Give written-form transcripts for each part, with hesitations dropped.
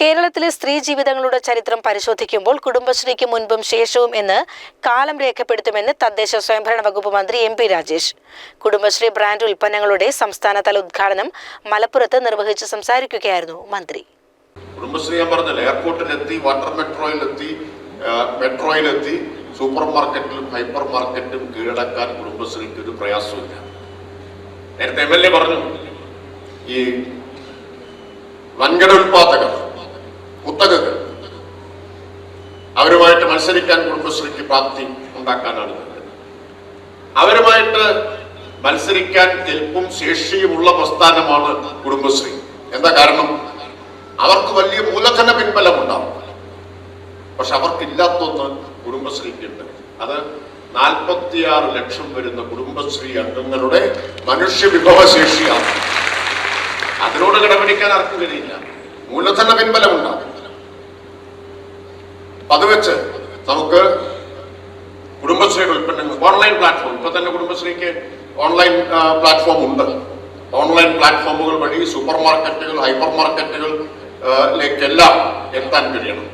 കേരളത്തിലെ സ്ത്രീ ജീവിതങ്ങളുടെ ചരിത്രം പരിശോധിക്കുമ്പോൾ കുടുംബശ്രീക്ക് മുൻപും ശേഷവും എന്ന് കാലം രേഖപ്പെടുത്തുമെന്ന് തദ്ദേശ സ്വയംഭരണ വകുപ്പ് മന്ത്രി എം.പി. രാജേഷ്. കുടുംബശ്രീ ബ്രാൻഡ് ഉൽപ്പന്നങ്ങളുടെ സംസ്ഥാനതല ഉദ്ഘാടനം മലപ്പുറത്ത് നിർവഹിച്ച് സംസാരിക്കുകയായിരുന്നു മന്ത്രി. കുടുംബശ്രീ ഞാൻ പറഞ്ഞല്ലോ, എയർപോർട്ടിലെത്തി, വാട്ടർ മെട്രോയിലെത്തി, സൂപ്പർ മാർക്കറ്റിലും ഹൈപ്പർ മാർക്കറ്റും കീഴടക്കാൻ കുടുംബശ്രീക്ക് ഒരു പ്രയാസമില്ല. നേരത്തെ MLA പറഞ്ഞു, ഈ വൻകിട ഉൽപാദകർ, കുത്തകകൾ, അവരുമായിട്ട് മത്സരിക്കാൻ കുടുംബശ്രീക്ക് പ്രാപ്തി ഉണ്ടാക്കാനാണ്. അവരുമായിട്ട് മത്സരിക്കാൻ കെൽപ്പും ശേഷിയുമുള്ള പ്രസ്ഥാനമാണ് കുടുംബശ്രീ. എന്താ കാരണം? അവർക്ക് വലിയ മൂലധന പിൻബലമുണ്ടാവും. പക്ഷെ അവർക്കില്ലാത്തൊന്ന് കുടുംബശ്രീക്കുണ്ട്. അത് 46 ലക്ഷം വരുന്ന കുടുംബശ്രീ അംഗങ്ങളുടെ മനുഷ്യവിഭവശേഷിയാണ്. അതിനോട് കിടപിടിക്കാൻ ആർക്കും കഴിയില്ല. മൂലധന പിൻബലമുണ്ടാകും. അത് വെച്ച് നമുക്ക് കുടുംബശ്രീയുടെ ഉൽപ്പന്നങ്ങൾ ഓൺലൈൻ പ്ലാറ്റ്ഫോം, ഇപ്പൊ തന്നെ കുടുംബശ്രീക്ക് ഓൺലൈൻ പ്ലാറ്റ്ഫോം ഉണ്ട്. ഓൺലൈൻ പ്ലാറ്റ്ഫോമുകൾ വഴി സൂപ്പർ മാർക്കറ്റുകൾ, ഹൈപ്പർ മാർക്കറ്റുകളിലേക്കെല്ലാം എത്താൻ കഴിയണം.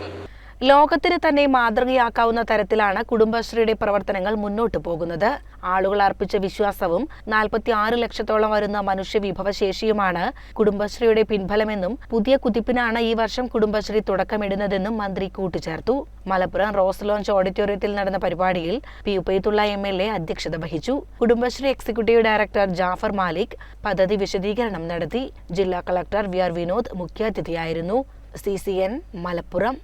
ലോകത്തിന് തന്നെ മാതൃകയാക്കാവുന്ന തരത്തിലാണ് കുടുംബശ്രീയുടെ പ്രവർത്തനങ്ങൾ മുന്നോട്ടു പോകുന്നത്. ആളുകൾ അർപ്പിച്ച വിശ്വാസവും 46 ലക്ഷത്തോളം വരുന്ന മനുഷ്യവിഭവശേഷിയുമാണ് കുടുംബശ്രീയുടെ പിൻബലമെന്നും പുതിയ കുതിപ്പിനാണ് ഈ വർഷം കുടുംബശ്രീ തുടക്കമിടുന്നതെന്നും മന്ത്രി കൂട്ടിച്ചേർത്തു. മലപ്പുറം റോസ് ലോഞ്ച് ഓഡിറ്റോറിയത്തിൽ നടന്ന പരിപാടിയിൽ പി ഉബൈദുള്ള MLA അധ്യക്ഷത വഹിച്ചു. കുടുംബശ്രീ എക്സിക്യൂട്ടീവ് ഡയറക്ടർ ജാഫർ മാലിക് പദ്ധതി വിശദീകരണം നടത്തി. ജില്ലാ കളക്ടർ VR വിനോദ് മുഖ്യാതിഥിയായിരുന്നു. CCN മലപ്പുറം.